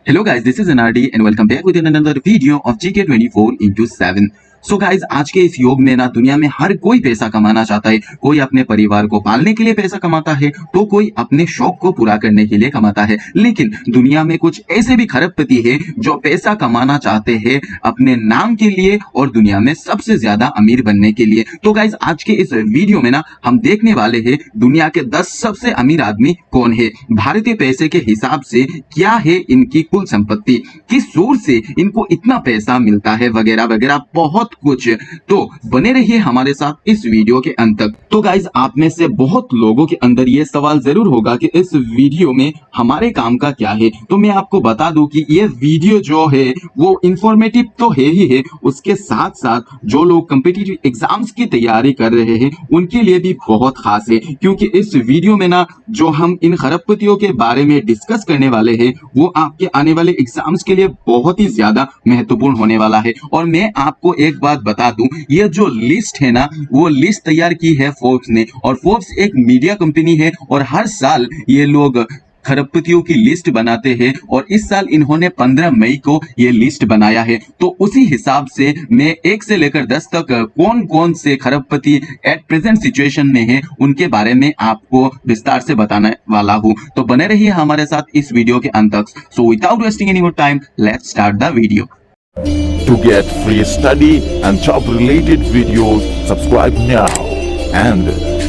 Hello guys, this is NRD and welcome back with another video of GK24x7। So guys आज के इस युग में ना दुनिया में हर कोई पैसा कमाना चाहता है। कोई अपने परिवार को पालने के लिए पैसा कमाता है तो कोई अपने शौक को पूरा करने के लिए कमाता है। लेकिन दुनिया में कुछ ऐसे भी खरबपति है जो पैसा कमाना चाहते हैं अपने नाम के लिए और दुनिया में सबसे ज्यादा अमीर बनने के लिए। तो गाइज आज के इस वीडियो में ना हम देखने वाले हैं दुनिया के 10 सबसे अमीर आदमी कौन है, भारतीय पैसे के हिसाब से क्या है इनकी कुल संपत्ति, किस सोर्स से इनको इतना पैसा मिलता है, वगैरह वगैरह बहुत कुछ। तो बने रहिए हमारे साथ इस वीडियो के अंत तक। तो गाइज आप में से बहुत लोगों के अंदर ये सवाल जरूर होगा कि इस वीडियो में हमारे काम का क्या है। तो मैं आपको बता दूं कि ये वीडियो जो है वो इंफॉर्मेटिव तो है ही है, उसके साथ साथ जो लोग कॉम्पिटिटिव एग्जाम्स की तैयारी कर रहे हैं उनके लिए भी बहुत खास है, क्योंकि इस वीडियो में ना जो हम इन खरबपतियों के बारे में डिस्कस करने वाले हैं वो आपके आने वाले एग्जाम्स के लिए बहुत ही ज्यादा महत्वपूर्ण होने वाला है। और मैं आपको एक बात बता दूं, ये जो लिस्ट है ना वो लिस्ट तैयार की है फोर्ब्स ने, और फोर्ब्स एक मीडिया कंपनी है और हर साल ये लोग खरबपतियों की लिस्ट बनाते हैं और इस साल इन्होंने 15 मई को ये लिस्ट बनाया है। तो उसी हिसाब से मैं 1 से लेकर 10 तक कौन कौन से खरबपति एट प्रेजेंट सिचुएशन में हैं उनके बारे में आपको विस्तार से बताने वाला हूं। तो बने रहिए हमारे साथ इस वीडियो के अंत तक। So without wasting any more time, let's start the video. To get free study and job related videos, subscribe now and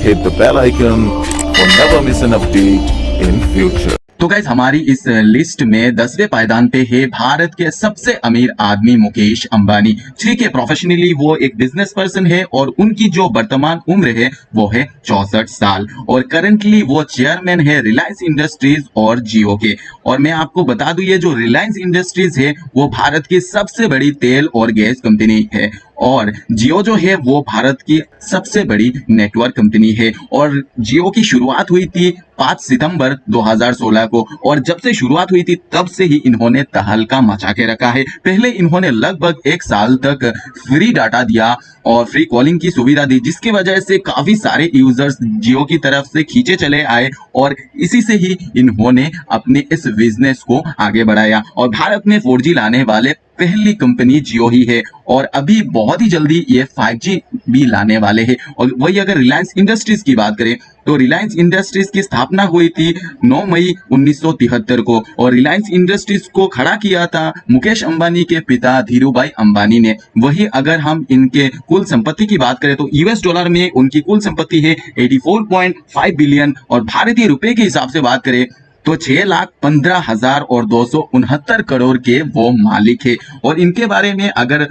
hit the bell icon for never miss an update in future. तो guys हमारी इस list में 10वें पायदान पे है भारत के सबसे अमीर आदमी मुकेश अंबानी। ठीक है, प्रोफेशनली वो एक बिजनेस पर्सन है और उनकी जो वर्तमान उम्र है वो है 64 साल और करंटली वो चेयरमैन है रिलायंस इंडस्ट्रीज और जियो के। और मैं आपको बता दूं ये जो रिलायंस इंडस्ट्रीज है वो भारत की सबसे बड़ी तेल और गैस कंपनी है और जियो जो है वो भारत की सबसे बड़ी नेटवर्क कंपनी है। और जियो की शुरुआत हुई थी 5 सितंबर 2016 को और जब से शुरुआत हुई थी तब से ही इन्होंने तहलका मचा के रखा है। पहले इन्होंने लगभग 1 साल तक फ्री डाटा दिया और फ्री कॉलिंग की सुविधा दी, जिसकी वजह से काफी सारे यूजर्स जियो की तरफ से खींचे चले आए और इसी से ही इन्होंने अपने इस बिजनेस को आगे बढ़ाया। और भारत में 4G लाने वाले पहली कंपनी जियो ही है और अभी बहुत ही जल्दी ये 5G भी लाने वाले हैं। और वही अगर रिलायंस इंडस्ट्रीज की बात करें तो रिलायंस इंडस्ट्रीज की स्थापना हुई थी 9 मई 1973 को और रिलायंस इंडस्ट्रीज को खड़ा किया था मुकेश अंबानी के पिता धीरूभाई अंबानी ने। वही अगर हम इनके कुल संपत्ति की बात करें तो यूएस डॉलर में उनकी कुल संपत्ति है 84.5 बिलियन और भारतीय रुपए के हिसाब से बात करें तो 6,15,269 करोड़ के वो मालिक है। और इनके बारे में अगर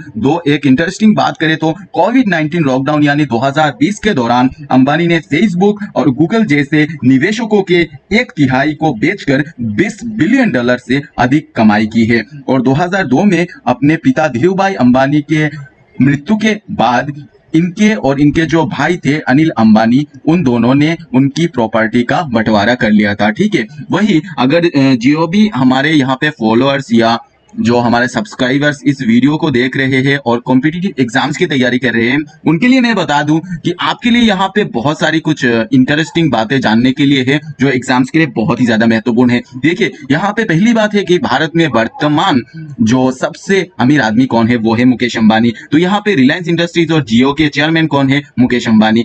एक इंटरेस्टिंग बात करें तो कोविड-19 लॉकडाउन यानी 2020 के दौरान अंबानी ने फेसबुक और गूगल जैसे निवेशकों के 1/3 को बेचकर $20 बिलियन से अधिक कमाई की है। और 2002 में अपने पिता धीरूभाई अंबानी के मृत्यु के बाद इनके और इनके जो भाई थे अनिल अंबानी, उन दोनों ने उनकी प्रॉपर्टी का बंटवारा कर लिया था। ठीक है, वही अगर जियो भी हमारे यहाँ पे फॉलोअर्स या जो हमारे सब्सक्राइबर्स इस वीडियो को देख रहे हैं और कॉम्पिटिटिव एग्जाम्स की तैयारी कर रहे हैं उनके लिए मैं बता दूं कि आपके लिए यहाँ पे बहुत सारी कुछ इंटरेस्टिंग बातें जानने के लिए है जो एग्जाम्स के लिए बहुत ही ज्यादा महत्वपूर्ण है। देखिए यहाँ पे पहली बात है कि भारत में वर्तमान जो सबसे अमीर आदमी कौन है वो है मुकेश अंबानी। तो यहाँ पे रिलायंस इंडस्ट्रीज और जियो के चेयरमैन कौन है? मुकेश अंबानी।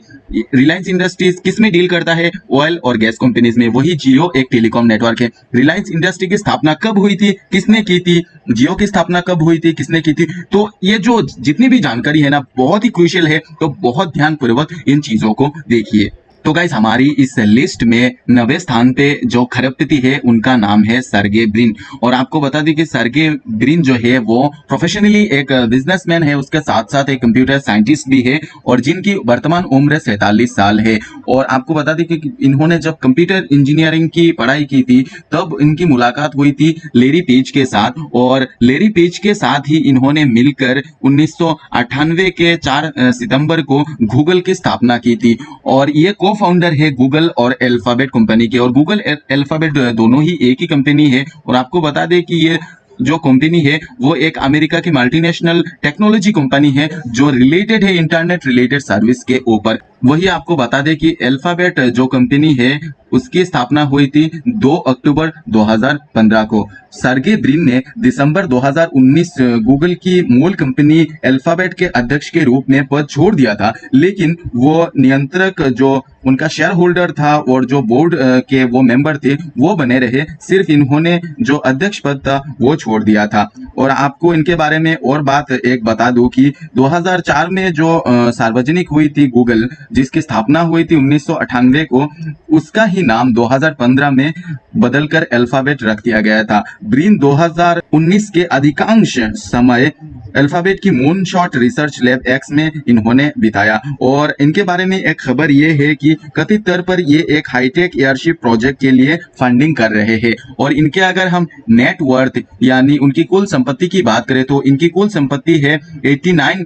रिलायंस इंडस्ट्रीज किस में डील करता है? ऑयल और गैस कंपनीज में। वही जियो एक टेलीकॉम नेटवर्क है। रिलायंस इंडस्ट्री की स्थापना कब हुई थी, किसने की थी? जियो की स्थापना कब हुई थी, किसने की थी? तो ये जो जितनी भी जानकारी है ना बहुत ही क्रूशियल है, तो बहुत ध्यानपूर्वक इन चीजों को देखिए। तो गाइस हमारी इस लिस्ट में 9वें स्थान पे जो खरबपति है उनका नाम है सर्गे ब्रिन। और आपको बता दें कि सर्गे ब्रिन जो है वो प्रोफेशनली एक बिजनेसमैन है, उसके साथ साथ एक कंप्यूटर साइंटिस्ट भी है और जिनकी वर्तमान उम्र 47 साल है। और आपको बता दें कि इन्होंने जब कंप्यूटर इंजीनियरिंग की पढ़ाई की थी तब इनकी मुलाकात हुई थी लेरी पेज के साथ और लेरी पेज के साथ ही इन्होंने मिलकर 1998 के 4 सितंबर को गूगल की स्थापना की थी। और ये फाउंडर है गूगल और अल्फाबेट कंपनी के और गूगल अल्फाबेट दोनों ही एक ही कंपनी है। और आपको बता दें कि ये जो कंपनी है वो एक अमेरिका की मल्टीनेशनल टेक्नोलॉजी कंपनी है जो रिलेटेड है इंटरनेट रिलेटेड सर्विस के ऊपर। वही आपको बता दें कि अल्फाबेट जो कंपनी है उसकी स्थापना हुई थी 2 अक्टूबर 2015 को। सर्गे ब्रिन ने दिसंबर 2019 गूगल की मूल कंपनी अल्फाबेट के अध्यक्ष के रूप में पद छोड़ दिया था, लेकिन वो नियंत्रक जो उनका शेयर होल्डर था और जो बोर्ड के वो मेंबर थे वो बने रहे। सिर्फ इन्होंने जो अध्यक्ष पद था वो छोड़ दिया था। और आपको इनके बारे में और बात एक बता दूं कि 2004 में जो सार्वजनिक हुई थी गूगल, जिसकी स्थापना हुई थी 1998 को, उसका ही नाम 2015 में बदलकर अल्फाबेट रख दिया गया था। ब्रिन 2019 के अधिकांश समय अल्फाबेट की मूनशॉट रिसर्च लैब एक्स में इन्होंने बिताया। और इनके बारे में एक खबर ये है कि कथित तौर पर ये एक हाईटेक एयरशिप प्रोजेक्ट के लिए फंडिंग कर रहे हैं। और इनके अगर हम नेटवर्थ यानी उनकी कुल संपत्ति की बात करें तो इनकी कुल संपत्ति है 89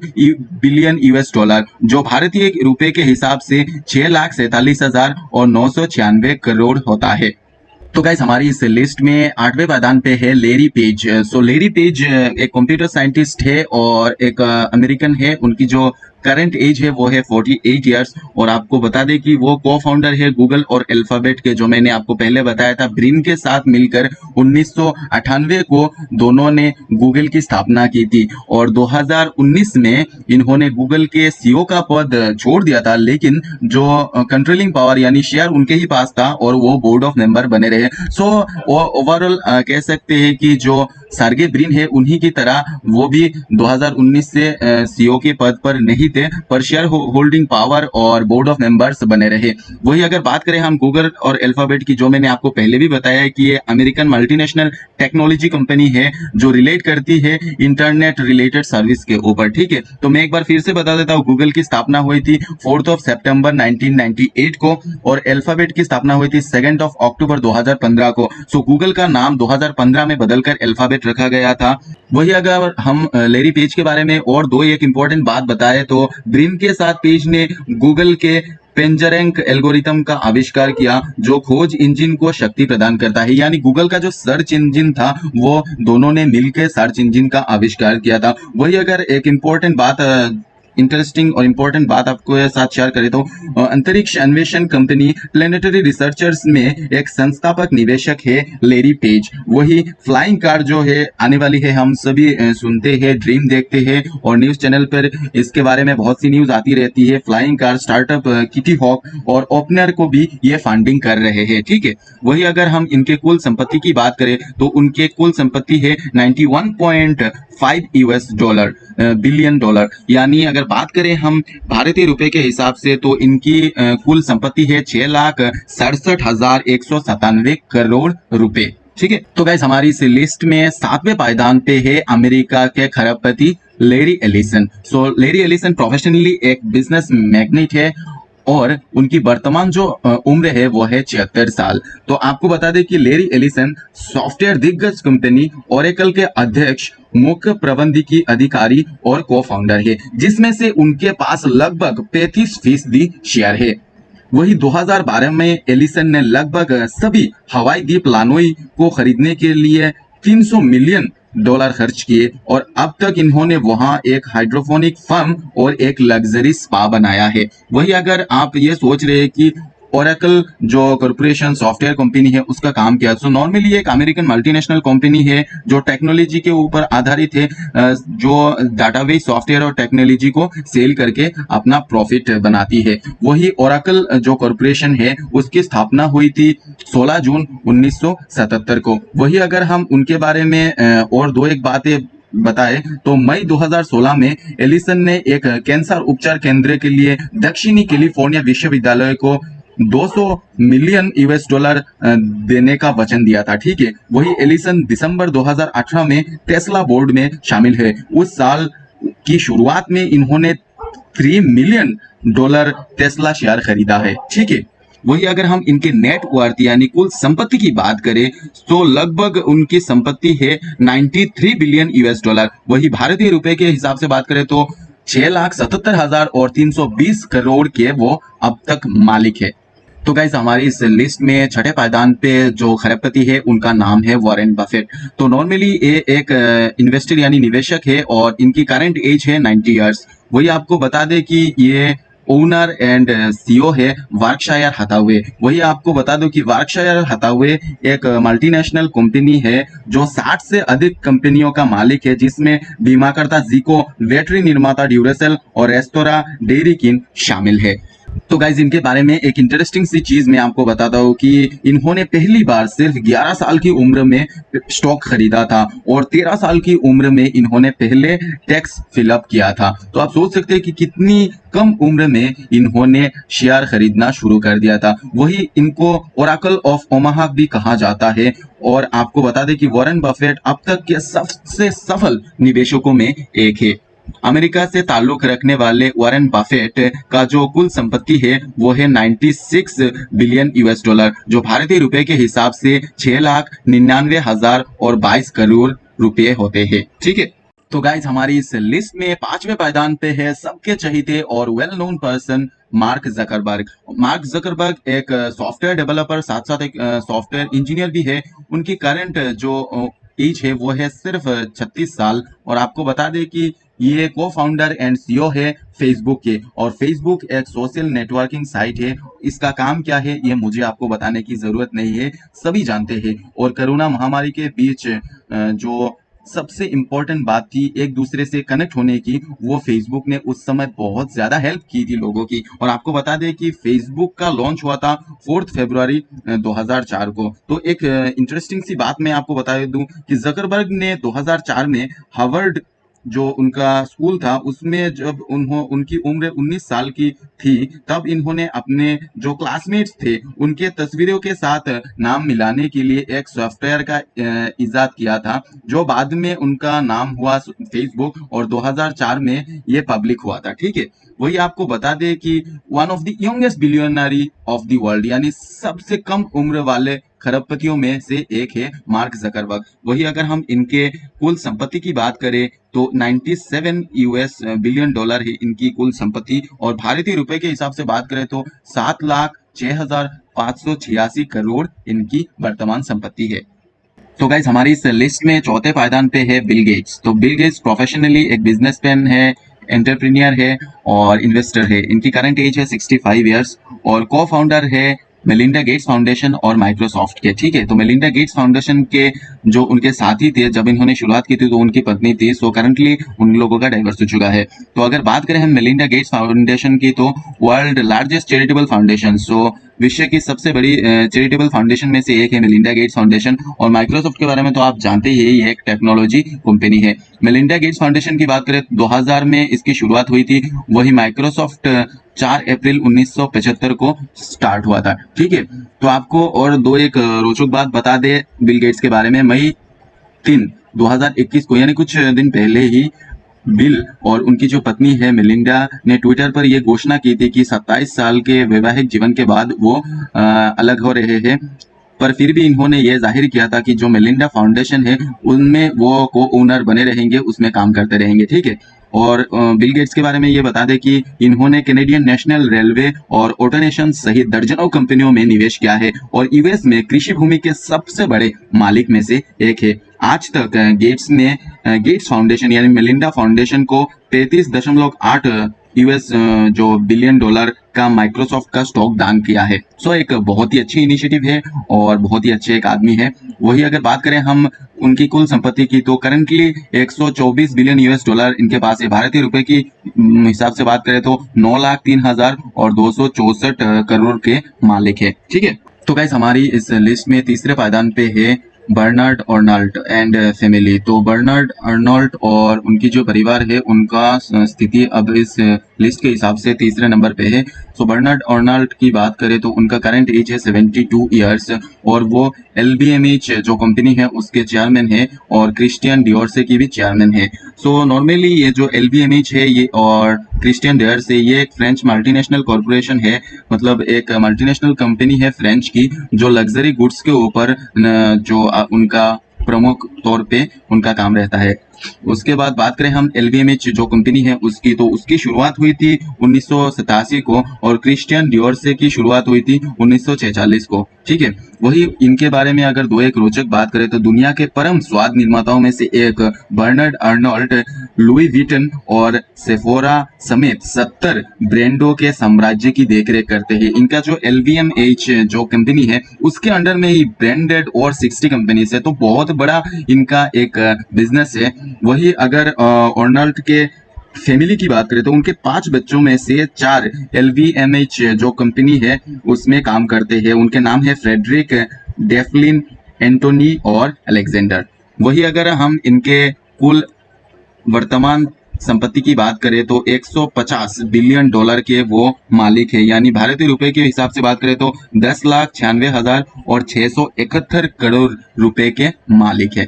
बिलियन यूएस डॉलर, जो भारतीय रुपए के हिसाब से 6,47,996 करोड़ होता है। तो गाइस हमारी इस लिस्ट में 8वें पायदान पे है लेरी पेज। सो लेरी पेज एक कंप्यूटर साइंटिस्ट है और एक अमेरिकन है। उनकी जो करंट एज है वो है 48 इयर्स। और आपको बता दें कि वो को फाउंडर है गूगल और अल्फाबेट के, जो मैंने आपको पहले बताया था। ब्रिन के साथ मिलकर 1998 को दोनों ने गूगल की स्थापना की थी और 2019 में इन्होंने गूगल के सीईओ का पद छोड़ दिया था, लेकिन जो कंट्रोलिंग पावर यानी शेयर उनके ही पास था और वो बोर्ड ऑफ मेंबर बने रहे। सो ओवरऑल कह सकते हैं कि जो सर्गे ब्रिन है उन्हीं की तरह वो भी 2019 से सीईओ के पद पर नहीं थे, पर शेयर होल्डिंग पावर और बोर्ड ऑफ मेंबर्स बने रहे। वही अगर बात करें हम गूगल और अल्फाबेट की, जो मैंने आपको पहले भी बताया है कि ये अमेरिकन मल्टीनेशनल टेक्नोलॉजी कंपनी है जो रिलेट करती है इंटरनेट रिलेटेड सर्विस के ऊपर। ठीक है, तो मैं एक बार फिर से बता देता हूँ, गूगल की स्थापना हुई थी 4 सितंबर 1998 को और अल्फाबेट की स्थापना हुई थी 2 अक्टूबर 2015 को। सो गूगल का नाम 2015 में बदलकर अल्फाबेट रखा गया था। वही अगर हम लेरी पेज के बारे में और दो एक इंपॉर्टेंट बात बताए तो ब्रिन के साथ पेज ने गूगल के पेंजरैंक एल्गोरिथम का आविष्कार किया, जो खोज इंजन को शक्ति प्रदान करता है। यानी गूगल का जो सर्च इंजन था वो दोनों ने मिलकर सर्च इंजन का आविष्कार किया था। वही अगर एक इंपॉर्टेंट बात इंटरेस्टिंग और इंपॉर्टेंट बात आपको साथ शेयर करें तो अंतरिक्ष अन्वेषण कंपनी प्लेनेटरी रिसर्चर्स में एक संस्थापक निवेशक है लेरी पेज। वही फ्लाइंग कार जो है आने वाली है, हम सभी सुनते हैं, ड्रीम देखते हैं और न्यूज चैनल पर इसके बारे में बहुत सी न्यूज आती रहती है। Flying car startup Kitty Hawk और ओपनर को भी ये फंडिंग कर रहे हैं। ठीक है, वही अगर हम इनके कुल संपत्ति की बात करें तो उनके कुल संपत्ति है 91.5 यूएस डॉलर बिलियन डॉलर। यानी अगर बात करें हम भारतीय रुपए के हिसाब से तो इनकी कुल संपत्ति है 6,67,197 करोड़ रुपए। ठीक है, तो गाइस हमारी इस लिस्ट में 7वें पायदान पे है अमेरिका के खरबपति लेरी एलिसन। सो लेरी एलिसन प्रोफेशनली एक बिजनेस मैग्नेट है और उनकी वर्तमान जो उम्र है वो है 76 साल। तो आपको बता दें कि लेरी एलिसन सॉफ्टवेयर दिग्गज कंपनी ओरेकल के अध्यक्ष, मुख्य प्रबंधकीय अधिकारी और को फाउंडर है, जिसमें से उनके पास लगभग 35% शेयर है। वही 2012 में एलिसन ने लगभग सभी हवाई द्वीप लानोई को खरीदने के लिए 300 मिलियन डॉलर खर्च किए और अब तक इन्होंने वहां एक हाइड्रोफोनिक फर्म और एक लग्जरी स्पा बनाया है। वही अगर आप ये सोच रहे हैं कि ओरेकल जो कॉर्पोरेशन सॉफ्टवेयर कंपनी है उसका काम क्या है, तो नॉर्मली एक अमेरिकन मल्टीनेशनल कंपनी है जो टेक्नोलॉजी के ऊपर आधारित है, जो डाटाबेस सॉफ्टवेयर और टेक्नोलॉजी को सेल करके अपना प्रॉफिट बनाती है। वही ओरेकल जो कॉर्पोरेशन है उसकी स्थापना हुई थी 16 जून 1977 को। वही अगर हम उनके बारे में और दो एक बातें बताए तो मई 2016 में एलिसन ने एक कैंसर उपचार केंद्र के लिए दक्षिणी कैलिफोर्निया विश्वविद्यालय को 200 मिलियन यूएस डॉलर देने का वचन दिया था। ठीक है, वही एलिसन दिसंबर 2018 में टेस्ला बोर्ड में शामिल है। उस साल की शुरुआत में इन्होंने 3 मिलियन डॉलर टेस्ला शेयर खरीदा है। ठीक है, वही अगर हम इनके नेटवर्थ यानी कुल संपत्ति की बात करें तो लगभग उनकी संपत्ति है 93 बिलियन यूएस डॉलर। वही भारतीय रुपए के हिसाब से बात करें तो 6,77,320 करोड़ के वो अब तक मालिक है। तो गाइस हमारी इस लिस्ट में छठे पायदान पे जो खरबपति है उनका नाम है वॉरेन बफेट। तो नॉर्मली ये एक इन्वेस्टर यानी निवेशक है और इनकी करंट एज है 90 इयर्स। वही आपको बता दें कि ये ओनर एंड सीईओ है वर्कशायर हथावे। वही आपको बता दूं कि वर्कशायर हथावे एक मल्टीनेशनल कंपनी है जो 60 से अधिक कंपनियों का मालिक है, जिसमें बीमाकर्ता ज़ीको, बैटरी निर्माता ड्यूरेसेल और रेस्तोरा डेयरी किंग शामिल है। तो गाइज इनके बारे में एक इंटरेस्टिंग सी चीज मैं आपको बताता हूँ कि इन्होंने पहली बार सिर्फ 11 साल की उम्र में स्टॉक खरीदा था और 13 साल की उम्र में इन्होंने पहले टैक्स फिलअप किया था। तो आप सोच सकते हैं कि कितनी कम उम्र में इन्होंने शेयर खरीदना शुरू कर दिया था। वही इनको ओरेकल ऑफ ओमाहा भी कहा जाता है। और आपको बता दें कि वॉरेन बफेट अब तक के सबसे सफल निवेशकों में एक है। अमेरिका से ताल्लुक रखने वाले वॉरेन बफेट का जो कुल संपत्ति है वो है 96 बिलियन यूएस डॉलर, जो भारतीय रुपए के हिसाब से 6,99,022 करोड़ रुपए होते हैं। ठीक है, तो गाइज हमारी इस लिस्ट में 5वें पायदान पे है सबके चहीते और well known person mark Zuckerberg. Mark Zuckerberg एक सॉफ्टवेयर डेवलपर साथ साथ एक सॉफ्टवेयर इंजीनियर भी है। उनकी करंट जो एज है वो है सिर्फ 36 साल। और आपको बता दें कि ये को फाउंडर एंड सीईओ है फेसबुक के। और फेसबुक एक सोशल नेटवर्किंग साइट है। इसका काम क्या है ये मुझे आपको बताने की जरूरत नहीं है, सभी जानते हैं। और कोरोना महामारी के बीच जो सबसे इम्पोर्टेंट बात थी एक दूसरे से कनेक्ट होने की, वो फेसबुक ने उस समय बहुत ज्यादा हेल्प की थी लोगों की। और आपको बता दें कि फेसबुक का लॉन्च हुआ था 4 फरवरी 2004 को। तो एक इंटरेस्टिंग सी बात मैं आपको बता दूं कि जकरबर्ग ने 2004 में हार्वर्ड जो उनका स्कूल था उसमें जब उनकी उम्र 19 साल की थी, तब इन्होंने अपने जो क्लासमेट्स थे उनके तस्वीरों के साथ नाम मिलाने के लिए एक सॉफ्टवेयर का इजाद किया था, जो बाद में उनका नाम हुआ फेसबुक और 2004 में ये पब्लिक हुआ था। ठीक है, वही आपको बता दें कि one of the youngest billionaire of the world, यानी सबसे कम उम्र वाले खरबपतियों में से एक है मार्क जकरबर्ग। वही अगर हम इनके कुल संपत्ति की बात करें तो 97 यूएस बिलियन डॉलर है इनकी कुल संपत्ति। और भारतीय रुपए के हिसाब से बात करें तो 7,06,586 करोड़ इनकी वर्तमान संपत्ति है। तो गाइज हमारी इस लिस्ट में चौथे पायदान पे है बिल गेट्स। तो बिल गेट्स प्रोफेशनली एक बिजनेसमैन है, एंटरप्रेन्योर है और इन्वेस्टर है। इनकी करंट एज है 65 ईयर्स और को फाउंडर है मेलिंडा गेट्स फाउंडेशन और माइक्रोसॉफ्ट के। ठीक है, तो मेलिंडा गेट्स फाउंडेशन के जो उनके साथी थे जब इन्होंने शुरुआत की थी तो उनकी पत्नी थी। सो करंटली उन लोगों का डाइवर्स हो चुका है। तो अगर बात करें हम मेलिंडा गेट्स फाउंडेशन की तो वर्ल्ड लार्जेस्ट चैरिटेबल फाउंडेशन, सो विश्व की सबसे बड़ी चैरिटेबल फाउंडेशन में से एक है मेलिंडा गेट्स फाउंडेशन। और माइक्रोसॉफ्ट के बारे में तो आप जानते ही, ये एक टेक्नोलॉजी कंपनी है। मेलिंडा गेट्स फाउंडेशन की बात करें 2000 में इसकी शुरुआत हुई थी। वही माइक्रोसॉफ्ट 4 अप्रैल 1975 को स्टार्ट हुआ था। ठीक है, तो आपको और एक रोचक बात बता दे बिल गेट्स के बारे में। मई 3, 2021 को, यानी कुछ दिन पहले ही, बिल और उनकी जो पत्नी है मेलिंडा ने ट्विटर पर यह घोषणा की थी कि 27 साल के वैवाहिक जीवन के बाद वो अलग हो रहे हैं। पर फिर भी इन्होंने ये जाहिर किया था कि जो मेलिंडा फाउंडेशन है उनमें वो को ओनर बने रहेंगे, उसमें काम करते रहेंगे। ठीक है, और बिल गेट्स के बारे में ये बता दें कि इन्होंने कैनेडियन नेशनल रेलवे और ऑटोनेशन सहित दर्जनों कंपनियों में निवेश किया है और यूएस में कृषि भूमि के सबसे बड़े मालिक में से एक है। आज तक गेट्स ने गेट्स फाउंडेशन यानी मेलिंडा फाउंडेशन को 33.8 यूएस जो बिलियन डॉलर का माइक्रोसॉफ्ट का स्टॉक दान किया है। सो एक बहुत ही अच्छी इनिशिएटिव है और बहुत ही अच्छे एक आदमी है। वही अगर बात करें हम उनकी कुल संपत्ति की तो करंटली 124 बिलियन यूएस डॉलर इनके पास है। भारतीय रुपए की हिसाब से बात करें तो 9,03,264 करोड़ के मालिक है। ठीक है, तो गाइस हमारी इस लिस्ट में तीसरे पायदान पे है बर्नार्ड अर्नोल्ट एंड फैमिली। तो बर्नार्ड अर्नोल्ट और उनकी जो परिवार है उनका स्थिति अब इस लिस्ट के हिसाब से तीसरे नंबर पे है। सो बर्नार्ड अर्नोल्ट की बात करें तो उनका करंट एज है 72 इयर्स और वो LVMH जो कंपनी है उसके चेयरमैन है और क्रिस्टियन डियोर की भी चेयरमैन है। सो नॉर्मली ये जो LVMH है ये और क्रिस्टियन डियोर से ये एक फ्रेंच मल्टीनेशनल कॉर्पोरेशन है, मतलब एक मल्टीनेशनल कंपनी है फ्रेंच की जो लग्जरी गुड्स के ऊपर जो उनका प्रमुख तौर पे उनका काम रहता है। उसके बाद बात करें हम LVMH जो कंपनी है उसकी, तो उसकी शुरुआत हुई थी 1987 को और क्रिस्टियन डियोर की शुरुआत हुई थी 1946 को। ठीक है, वही इनके बारे में अगर एक रोचक बात करें तो दुनिया के परम स्वाद निर्माताओं में से एक बर्नार्ड अर्नोल्ट लुई विटन और सेफोरा समेत 70 ब्रांडों के साम्राज्य की देखरेख करते हैं। इनका जो LVMH जो कंपनी है उसके अंडर में ही ब्रांडेड और 60 कंपनीज है, तो बहुत बड़ा इनका एक बिजनेस है। वही अगर अर्नल्ड के फैमिली की बात करें तो उनके 5 बच्चों में से 4 LVMH जो कंपनी है उसमें काम करते हैं। उनके नाम है फ्रेडरिक, डेफलिन, एंटोनी और अलेक्जेंडर। वही अगर हम इनके कुल वर्तमान संपत्ति की बात करें तो 150 बिलियन डॉलर के वो मालिक है, यानी भारतीय रुपए के हिसाब से बात करें तो 10,96,000 और 671 करोड़ रुपए के मालिक है।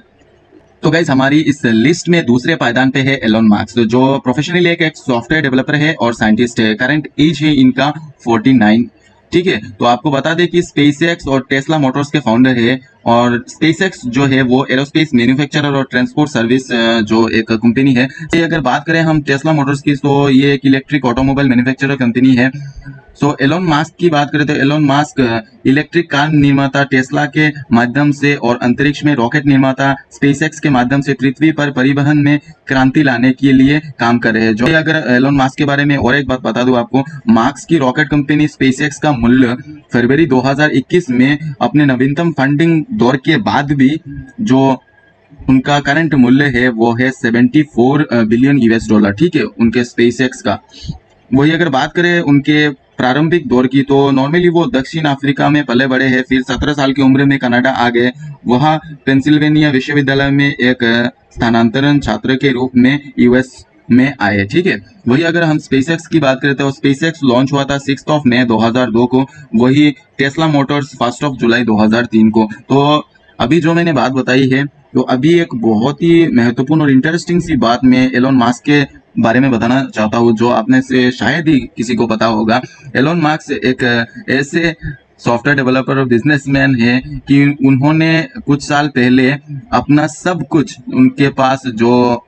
तो गाइज हमारी इस लिस्ट में दूसरे पायदान पे है एलोन मास्क, जो प्रोफेशनली एक सॉफ्टवेयर डेवलपर है और साइंटिस्ट है। करंट एज है इनका 49। ठीक है, तो आपको बता दें कि स्पेसएक्स और टेस्ला मोटर्स के फाउंडर है, और स्पेसएक्स जो है वो एरोस्पेस मैन्युफैक्चरर और ट्रांसपोर्ट सर्विस जो एक कंपनी है। ये अगर बात करें हम टेस्ला मोटर्स की तो ये एक इलेक्ट्रिक ऑटोमोबाइल मैन्युफैक्चरर कंपनी है। सो एलोन मास्क की बात करें तो एलोन मास्क इलेक्ट्रिक कार निर्माता टेस्ला के माध्यम से और अंतरिक्ष में रॉकेट निर्माता स्पेसएक्स के माध्यम से पृथ्वी पर परिवहन में क्रांति लाने के लिए काम कर रहे हैं। जो अगर एलोन मास्क के बारे में और एक बात बता दूं आपको, मास्क की रॉकेट कंपनी स्पेसएक्स का मूल्य फरवरी 2021 में अपने नवीनतम फंडिंग दौर के बाद भी जो उनका करंट मूल्य है वो है 74 बिलियन US डॉलर। ठीक है, उनके स्पेसएक्स का। वही अगर बात करें उनके प्रारंभिक दौर की तो नॉर्मली वो दक्षिण अफ्रीका में पले बड़े हैं, फिर 17 साल की उम्र में कनाडा आ गए। वहाँ पेंसिल्वेनिया विश्वविद्यालय में एक स्थानांतरण छात्र के रूप में US में आए। ठीक है, वही अगर हम स्पेसएक्स की बात करें तो स्पेसएक्स लॉन्च हुआ था 6 मई 2002 को, वही टेस्ला मोटर्स 1 जुलाई 2003 को। तो अभी जो मैंने बात बताई है तो अभी एक बहुत ही महत्वपूर्ण और इंटरेस्टिंग सी बात मैं एलोन मास्क के बारे में बताना चाहता हूँ, जो आपने से शायद ही किसी को पता होगा। एलोन मास्क एक ऐसे सॉफ्टवेयर डेवलपर और बिजनेसमैन है कि उन्होंने कुछ साल पहले अपना सब कुछ, उनके पास जो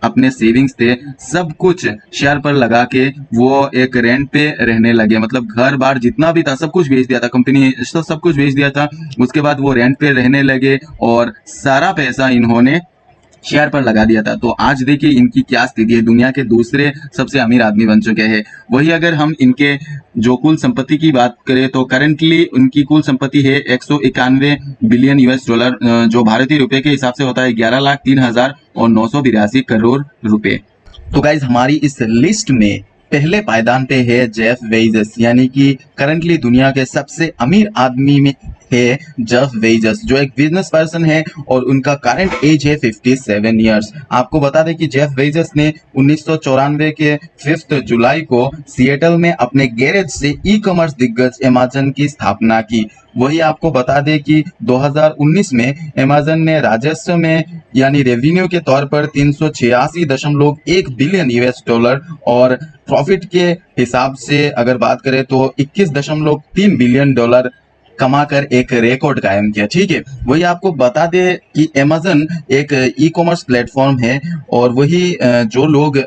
अपने सेविंग्स थे सब कुछ शेयर पर लगा के वो एक रेंट पे रहने लगे। मतलब घर बार जितना भी था सब कुछ बेच दिया था, कंपनी सब कुछ बेच दिया था। उसके बाद वो रेंट पे रहने लगे और सारा पैसा इन्होंने शेयर पर लगा दिया था। तो आज देखिए इनकी क्या स्थिति है, दुनिया के दूसरे सबसे अमीर आदमी बन चुके हैं। वही अगर हम इनके जो कुल संपत्ति की बात करें तो करंटली उनकी कुल संपत्ति है 191 बिलियन US डॉलर, जो भारतीय रुपए के हिसाब से होता है 11,03,982 करोड़ रुपए। तो गाइज हमारी इस लिस्ट में पहले पायदान पे है जेफ बेजोस, यानी कि करंटली दुनिया के सबसे अमीर आदमी में है जेफ बेजोस, जो एक बिजनेस पर्सन है और उनका करंट एज है 57 इयर्स। आपको बता दें कि जेफ बेजोस ने 1994 के 5 जुलाई को सिएटल में अपने गैरेज से ई-कॉमर्स दिग्गज अमेज़न की स्थापना की। वही आपको बता दें कि 2019 में अमेज़न ने राजस्व में यानी रेवेन्यू के तौर पर 386.1 बिलियन US डॉलर और प्रॉफिट के हिसाब से अगर बात करें तो 21.3 बिलियन डॉलर कमाकर एक रिकॉर्ड कायम किया। ठीक है, वही आपको बता दे कि अमेज़न एक ई-कॉमर्स प्लेटफॉर्म है और वही जो लोग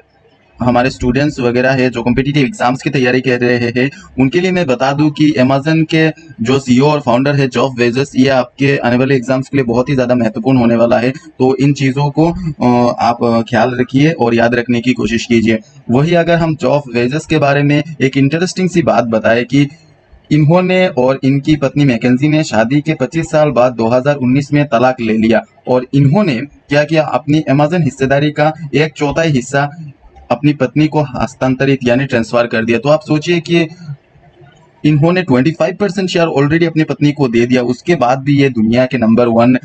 हमारे स्टूडेंट्स वगैरह है जो कॉम्पिटिटिव एग्जाम्स की तैयारी कर रहे हैं उनके लिए मैं बता दूं कि अमेज़न के जो CEO और फाउंडर है जेफ बेजोस, ये आपके आने वाले एग्जाम्स के लिए बहुत ही ज़्यादा महत्वपूर्ण होने वाला है। तो इन चीज़ों को आप ख्याल रखिए और याद रखने की कोशिश कीजिए। वही अगर हम जेफ बेजोस के बारे में एक इंटरेस्टिंग सी बात बताएं कि इन्होंने और इनकी पत्नी मैकेंजी ने शादी के 25 साल बाद 2019 में तलाक ले लिया और इन्होंने क्या किया, अपनी अमेज़न हिस्सेदारी का 1/4 हिस्सा अपनी पत्नी को हस्तांतरित यानी ट्रांसफर कर दिया। तो आप सोचिए कि इन्होंने 25% शेयर ऑलरेडी अपनी पत्नी को दे दिया, उसके बाद भी ये दुनिया के नंबर 1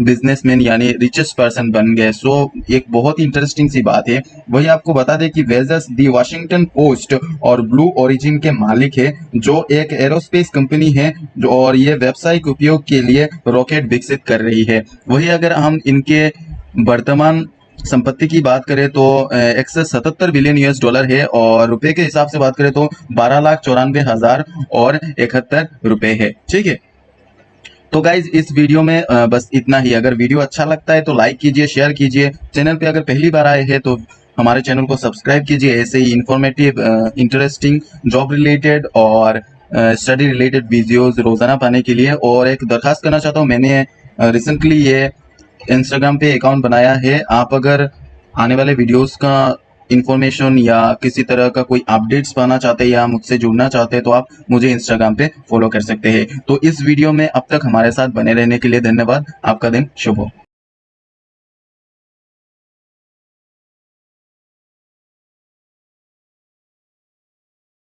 बिजनेसमैन यानी रिचेस्ट पर्सन बन गए। सो एक बहुत ही इंटरेस्टिंग सी बात है। वही आपको बता दें कि बेजोस दी वॉशिंगटन पोस्ट और ब्लू ओरिजिन के मालिक है, जो एक एरोस्पेस कंपनी है जो और ये व्यावसायिक उपयोग के लिए रॉकेट विकसित कर रही है। वही अगर हम इनके वर्तमान संपत्ति की बात करें तो 177 बिलियन US डॉलर है और रुपए के हिसाब से बात करें तो 12,94,071 रुपए है। ठीक है, तो गाइज इस वीडियो में बस इतना ही। अगर वीडियो अच्छा लगता है तो लाइक कीजिए, शेयर कीजिए। चैनल पे अगर पहली बार आए हैं तो हमारे चैनल को सब्सक्राइब कीजिए ऐसे ही इंफॉर्मेटिव, इंटरेस्टिंग, जॉब रिलेटेड और स्टडी रिलेटेड वीडियोस रोजाना पाने के लिए। और एक दरखास्त करना चाहता हूँ, मैंने रिसेंटली ये इंस्टाग्राम पे अकाउंट बनाया है। आप अगर आने वाले वीडियोस का इंफॉर्मेशन या किसी तरह का कोई अपडेट्स पाना चाहते हैं या मुझसे जुड़ना चाहते हैं तो आप मुझे इंस्टाग्राम पे फॉलो कर सकते हैं। तो इस वीडियो में अब तक हमारे साथ बने रहने के लिए धन्यवाद। आपका दिन शुभ हो।